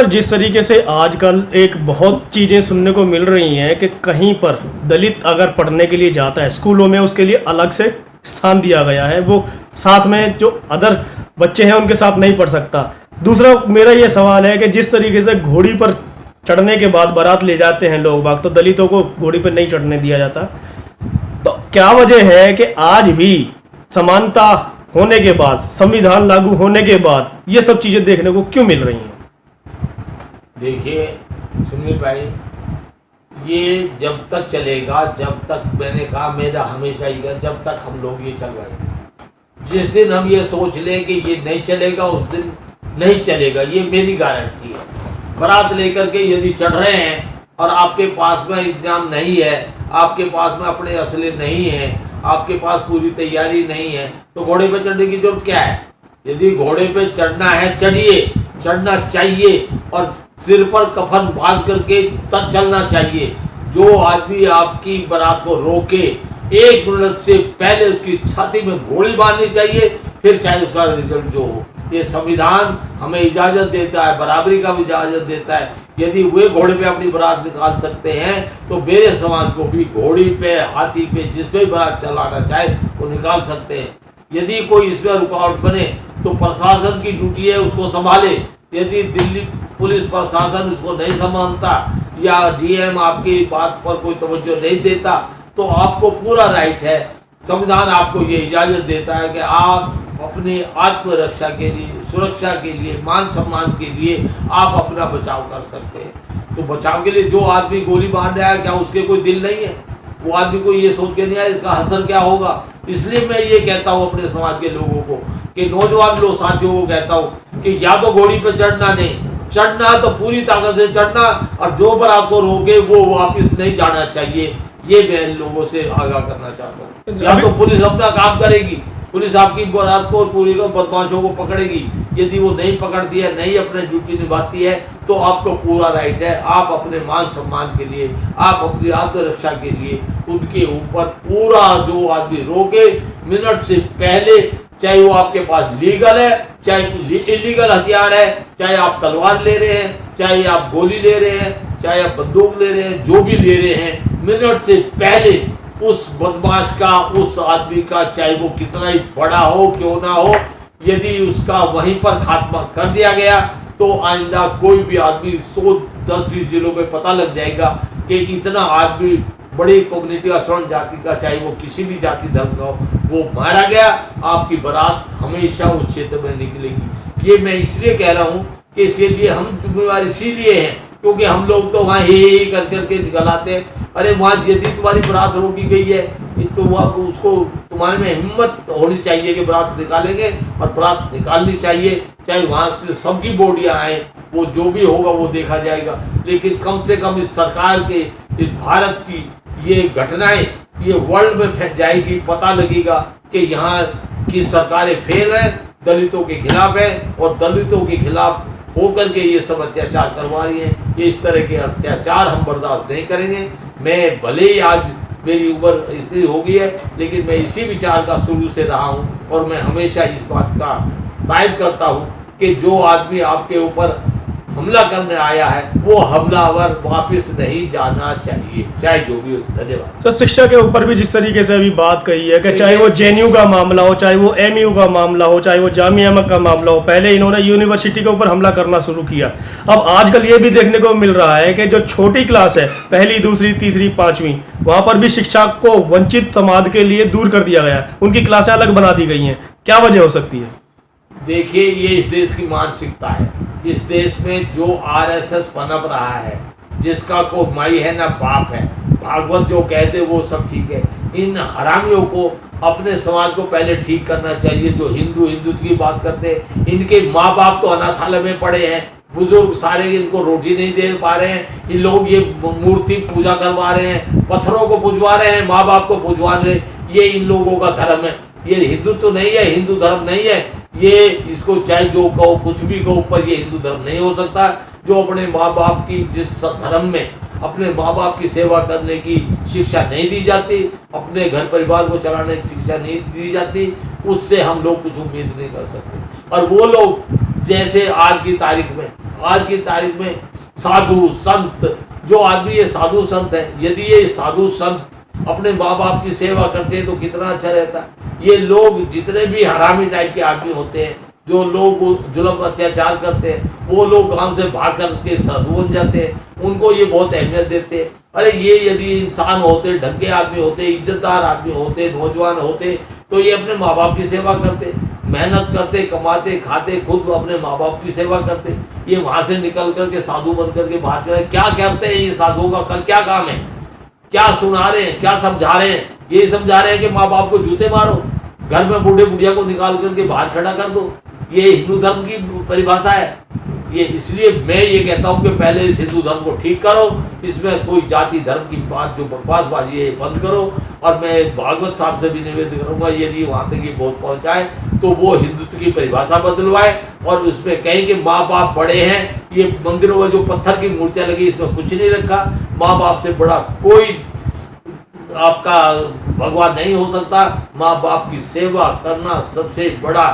Sir, जिस तरीके से आजकल एक बहुत चीज़ें सुनने को मिल रही हैं कि कहीं पर दलित अगर पढ़ने के लिए जाता है स्कूलों में उसके लिए अलग से स्थान दिया गया है, वो साथ में जो अदर बच्चे हैं उनके साथ नहीं पढ़ सकता। दूसरा मेरा ये सवाल है कि जिस तरीके से घोड़ी पर चढ़ने के बाद बारात ले जाते हैं लोग बाग, तो दलितों को घोड़ी पर नहीं चढ़ने दिया जाता। तो क्या वजह है कि आज भी समानता होने के बाद, संविधान लागू होने के बाद ये सब चीज़ें देखने को क्यों मिल रही हैं? देखिए सुनील भाई, ये जब तक चलेगा, जब तक मैंने कहा मेरा हमेशा ही है, जब तक हम लोग ये चल रहे हैं। जिस दिन हम ये सोच लें कि ये नहीं चलेगा उस दिन नहीं चलेगा, ये मेरी गारंटी है। बारात लेकर के यदि चढ़ रहे हैं और आपके पास में एग्जाम नहीं है, आपके पास में अपने असले नहीं है, आपके पास पूरी तैयारी नहीं है, तो घोड़े पर चढ़ने की जरूरत क्या है? यदि घोड़े पे चढ़ना है चढ़िए, चढ़ना चाहिए और सिर पर कफन बांध करके तब चलना चाहिए। जो आदमी आपकी बारात को रोके 1 मिनट से पहले उसकी छाती में गोली बांधनी चाहिए, फिर चाहे उसका रिजल्ट जो हो। ये संविधान हमें इजाज़त देता है, बराबरी का भी इजाज़त देता है। यदि वे घोड़े पे अपनी बारात निकाल सकते हैं तो मेरे समाज को भी घोड़ी पे, हाथी पे, जिस पे बारात चलाना चाहे वो निकाल सकते हैं। यदि कोई इसमें रुकावट बने तो प्रशासन की ड्यूटी है उसको संभाले। यदि दिल्ली पुलिस प्रशासन उसको नहीं संभालता या डीएम आपकी बात पर कोई तवज्जो नहीं देता तो आपको पूरा राइट है, संविधान आपको ये इजाज़त देता है कि आप अपनी आत्मरक्षा के लिए, सुरक्षा के लिए, मान सम्मान के लिए आप अपना बचाव कर सकते हैं। तो बचाव के लिए जो आदमी गोली मार रहा है, क्या उसके कोई दिल नहीं है? वो आदमी को ये सोच के नहीं आया इसका असर क्या होगा। इसलिए मैं ये कहता हूँ अपने समाज के लोगों को कि नौजवान लोग साथियों को कहता हूँ कि या तो घोड़ी पर चढ़ना नहीं, चढ़ना तो पूरी ताकत से चढ़ना, और जो बारात को रोके वो वापस नहीं जाना चाहिए। ये मैं लोगों से आगाह करना चाहता हूँ। या तो पुलिस अपना काम करेगी, पुलिस आपकी बारात को, पूरी को, बदमाशों को पकड़ेगी। यदि वो नहीं पकड़ती है, नहीं अपनी ड्यूटी निभाती है, तो आपको पूरा राइट है, आप अपने मान सम्मान के लिए, आप अपनी आत्मरक्षा के लिए उनके ऊपर पूरा, जो आदमी रोके मिनट से पहले, चाहे वो आपके पास लीगल है, चाहे इलीगल हथियार है, चाहे आप तलवार ले रहे हैं, चाहे आप गोली ले रहे हैं, चाहे आप बंदूक ले रहे हैं, जो भी ले रहे हैं, मिनट से पहले उस बदमाश का, उस आदमी का, चाहे वो कितना ही बड़ा हो क्यों ना हो, यदि उसका वहीं पर खात्मा कर दिया गया तो आइंदा कोई भी आदमी 110-20 जिलों में पता लग जाएगा कि इतना आदमी बड़ी कम्युनिटी का, स्वर्ण जाति का, चाहे वो किसी भी जाति धर्म का हो, वो मारा गया। आपकी बारात हमेशा उस क्षेत्र में निकलेगी। ये मैं इसलिए कह रहा हूँ कि इसके लिए हम जिम्मेवार इसीलिए हैं क्योंकि हम लोग तो वहाँ ही कर करके निकल आते हैं। अरे वहाँ यदि तुम्हारी बारात रोकी गई है तो वह उसको, तुम्हारे में हिम्मत होनी चाहिए कि बारात निकालेंगे, और बारात निकालनी चाहिए। चाहे वहाँ से सबकी बॉडियाँ आए, वो जो भी होगा वो देखा जाएगा, लेकिन कम से कम इस सरकार के, इस भारत की ये घटनाएं ये वर्ल्ड में फैल जाएगी। पता लगेगा कि यहाँ की सरकारें फेल हैं, दलितों के खिलाफ है, और दलितों के खिलाफ होकर के ये सब अत्याचार करवा रही हैं। ये इस तरह के अत्याचार हम बर्दाश्त नहीं करेंगे। मैं भले ही आज मेरी उम्र इतनी हो गई है, लेकिन मैं इसी विचार का शुरू से रहा हूँ, और मैं हमेशा इस बात का तायद करता हूँ कि जो आदमी आपके ऊपर हमला करने आया है वो हमलावर वापस नहीं जाना चाहिए, चाहे जो भी हो। धन्यवाद। तो शिक्षा के ऊपर भी जिस तरीके से अभी बात कही है कि चाहे वो जेएनयू का मामला हो, चाहे वो एमयू का मामला हो, चाहे वो जामिया का मामला हो, पहले इन्होंने यूनिवर्सिटी के ऊपर हमला करना शुरू किया। अब आजकल ये भी देखने को मिल रहा है कि जो छोटी क्लास है, पहली, दूसरी, तीसरी, 5वीं, वहां पर भी शिक्षा को वंचित समाज के लिए दूर कर दिया गया, उनकी क्लासें अलग बना दी गई हैं। क्या वजह हो सकती है? देखिए, ये इस देश की मानसिकता है। इस देश में जो आरएसएस पनप रहा है, जिसका को माई है ना बाप है, भागवत जो कहते वो सब ठीक है। इन हरामियों को अपने समाज को पहले ठीक करना चाहिए। जो हिंदुत्व की बात करते हैं, इनके माँ बाप तो अनाथालय में पड़े हैं, बुजुर्ग सारे इनको रोटी नहीं दे पा रहे हैं। ये लोग ये मूर्ति पूजा करवा रहे हैं, पत्थरों को पूजवा रहे हैं, माँ बाप को पूजवा रहे हैं। ये इन लोगों का धर्म है। ये हिंदुत्व तो नहीं है, हिंदू धर्म नहीं है ये। इसको चाहे जो कहो, कुछ भी कहो, पर ये हिंदू धर्म नहीं हो सकता। जो अपने माँ बाप की, जिस धर्म में अपने माँ बाप की सेवा करने की शिक्षा नहीं दी जाती, अपने घर परिवार को चलाने की शिक्षा नहीं दी जाती, उससे हम लोग कुछ उम्मीद नहीं कर सकते। और वो लोग जैसे आज की तारीख में आज की तारीख में साधु संत, जो आदमी ये साधु संत है, यदि ये साधु संत अपने माँ बाप की सेवा करते हैं तो कितना अच्छा रहता। ये लोग जितने भी हरामी टाइप के आदमी होते हैं, जो लोग जुल्म अत्याचार करते हैं, वो लोग गांव से भाग कर के साधु बन जाते हैं, उनको ये बहुत अहमियत देते हैं। अरे ये यदि इंसान होते, ढंग के आदमी होते, इज्जतदार आदमी होते, नौजवान होते, तो ये अपने माँ बाप की सेवा करते, मेहनत करते, कमाते, खाते, खुद अपने माँ बाप की सेवा करते। ये वहाँ से निकल करके साधु बन करके बाहर चले, क्या करते हैं ये साधुओं का क्या काम है, क्या सुना रहे हैं, क्या समझा रहे हैं? यही समझा रहे हैं कि माँ बाप को जूते मारो, घर में बूढ़े बुढ़िया को निकाल करके बाहर खड़ा कर दो। ये हिंदू धर्म की परिभाषा है। ये इसलिए मैं ये कहता हूँ कि पहले इस हिंदू धर्म को ठीक करो, इसमें कोई जाति धर्म की बात जो बकवासबाजी है बंद करो। और मैं भागवत साहब से भी निवेदन करूँगा, यदि वहाँ तक ये बहुत पहुँचाए तो वो हिंदुत्व की परिभाषा बदलवाए और उसमें कहें कि माँ बाप बड़े हैं। ये मंदिरों में जो पत्थर की मूर्तियाँ लगी, इसमें कुछ नहीं रखा। माँ बाप से बड़ा कोई आपका भगवान नहीं हो सकता। माँ बाप की सेवा करना सबसे बड़ा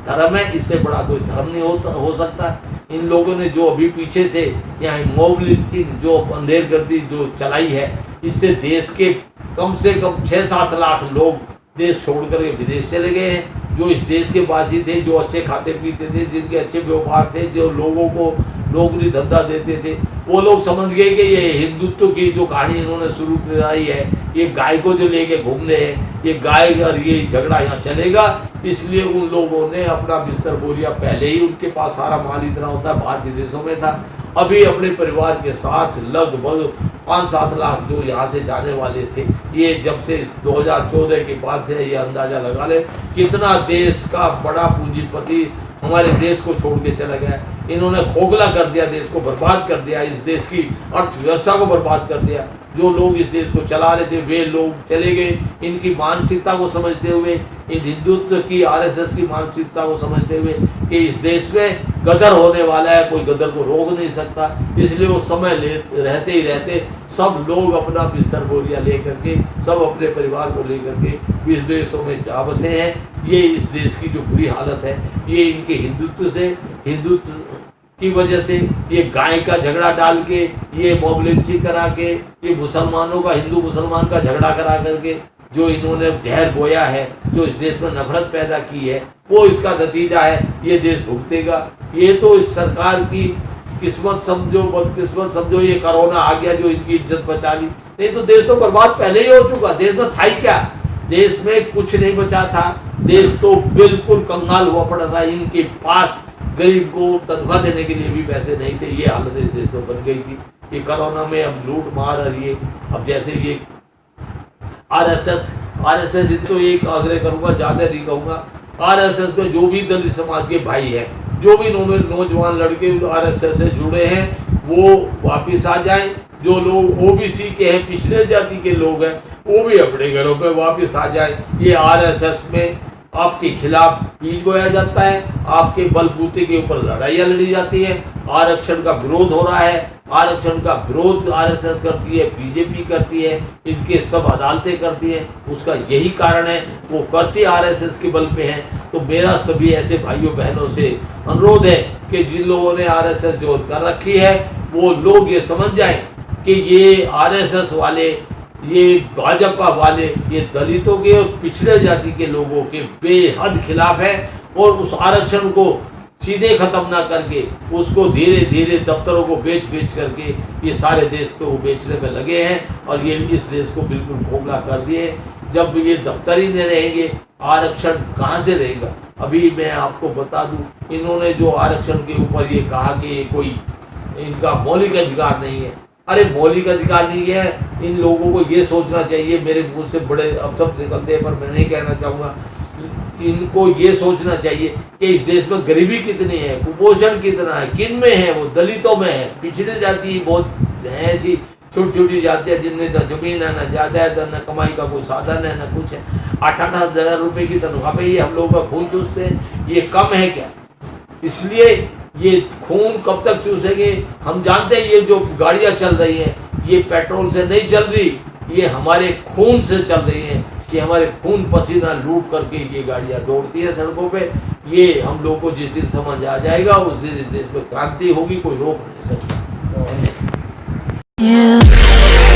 धर्म है, इससे बड़ा कोई धर्म नहीं हो सकता। इन लोगों ने जो अभी पीछे से यहाँ मॉब लिंचिंग जो अंधेरगर्दी जो चलाई है, इससे देश के कम से कम 6-7 लाख लोग देश छोड़ कर विदेश चले गए हैं। जो इस देश के वासी थे, जो अच्छे खाते पीते थे, जिनके अच्छे व्यवहार थे, जो लोगों को नौकरी धंधा देते थे, वो लोग समझ गए कि ये हिंदुत्व की जो कहानी इन्होंने शुरू कराई है, ये गाय को जो लेके घूम रहे हैं, ये गाय और ये झगड़ा यहाँ चलेगा। इसलिए उन लोगों ने अपना बिस्तर बोरिया, पहले ही उनके पास सारा माल इतना होता है, बाहर विदेशों में था, अभी अपने परिवार के साथ लगभग 5-7 लाख जो यहाँ से जाने वाले थे। ये जब से 2014 के बाद से ये अंदाजा लगा ले कितना देश का बड़ा पूंजीपति हमारे देश को छोड़ के चला गया। इन्होंने खोखला कर दिया, देश को बर्बाद कर दिया, इस देश की अर्थव्यवस्था को बर्बाद कर दिया। जो लोग इस देश को चला रहे थे वे लोग चले गए। इनकी मानसिकता को समझते हुए, इन हिंदुत्व की आरएसएस की मानसिकता को समझते हुए कि इस देश में गदर होने वाला है, कोई गदर को रोक नहीं सकता, इसलिए वो समय रहते ही रहते सब लोग अपना बिस्तर बोरिया ले करके, सब अपने परिवार को लेकर के इस देशों में जा बसे हैं। ये इस देश की जो बुरी हालत है, ये इनके हिंदुत्व की वजह से, ये गाय का झगड़ा डाल के, ये मॉब लिंचिंग करा के, ये मुसलमानों का, हिंदू मुसलमान का झगड़ा करा करके जो इन्होंने जहर बोया है, जो इस देश में नफरत पैदा की है, वो इसका नतीजा है। ये देश भुगतेगा। ये तो इस सरकार की किस्मत समझो, बदकिस्मत समझो, ये कोरोना आ गया जो इनकी इज्जत बचा ली, नहीं तो देश तो बर्बाद पहले ही हो चुका। देश में था ही क्या? देश में कुछ नहीं बचा था। देश तो बिल्कुल कंगाल हुआ पड़ा था। इनके पास गरीब को तनख्वाह देने के लिए भी पैसे नहीं थे। ये हालत इस देश में बन गई थी। ये कोरोना में अब लूट मार और ये अब जैसे ये आरएसएस तो एक आग्रह करूंगा, ज़्यादा नहीं कहूँगा, आरएसएस में जो भी दलित समाज के भाई है, जो भी नौजवान लड़के आरएसएस से जुड़े हैं, वो वापस आ जाएं। जो लोग ओबीसी के हैं, पिछड़े जाति के लोग हैं, वो भी अपने घरों पे वापस आ जाएं। ये आरएसएस में आपके खिलाफ बीज बोया जाता है, आपके बलबूते के ऊपर लड़ाइयाँ लड़ी जाती है। आरक्षण का विरोध हो रहा है, आरक्षण का विरोध आरएसएस करती है, बीजेपी करती है, इनके सब अदालतें करती हैं। उसका यही कारण है, वो करती आरएसएस के बल पे हैं। तो मेरा सभी ऐसे भाइयों बहनों से अनुरोध है कि जिन लोगों ने आरएसएस जो कर रखी है, वो लोग ये समझ जाएं कि ये आरएसएस वाले, ये भाजपा वाले, ये दलितों के और पिछड़े जाति के लोगों के बेहद खिलाफ है। और उस आरक्षण को सीधे खत्म ना करके उसको धीरे धीरे दफ्तरों को बेच करके ये सारे देश को बेचने में लगे हैं और ये इस देश को बिल्कुल खोखला कर दिए। जब ये दफ्तर ही नहीं रहेंगे, आरक्षण कहाँ से रहेगा? अभी मैं आपको बता दूं, इन्होंने जो आरक्षण के ऊपर ये कहा कि ये कोई इनका मौलिक अधिकार नहीं है। अरे मौलिक अधिकार नहीं है, इन लोगों को ये सोचना चाहिए। मेरे मुंह से बड़े अपशब्द निकलते हैं पर मैं नहीं कहना चाहूँगा। इनको ये सोचना चाहिए कि इस देश में गरीबी कितनी है, कुपोषण कितना है, किन में है? वो दलितों में है। पिछड़े जाति बहुत है, ऐसी छोटी जातियाँ जिनमें न जमीन है, न जायदाद है, न कमाई का कोई साधन है, न कुछ है। 8-8 हज़ार रुपये की तनख्वाह पे ये हम लोगों का खून चूसते हैं। ये कम है क्या? इसलिए ये खून कब तक चूसेंगे? हम जानते हैं ये जो गाड़ियाँ चल रही हैं, ये पेट्रोल से नहीं चल रही, ये हमारे खून से चल रही हैं। कि हमारे खून पसीना लूट करके ये गाड़ियाँ दौड़ती है सड़कों पे। ये हम लोग को जिस दिन समझ आ जाएगा उस दिन इस देश में क्रांति होगी, कोई रोक नहीं सकता। You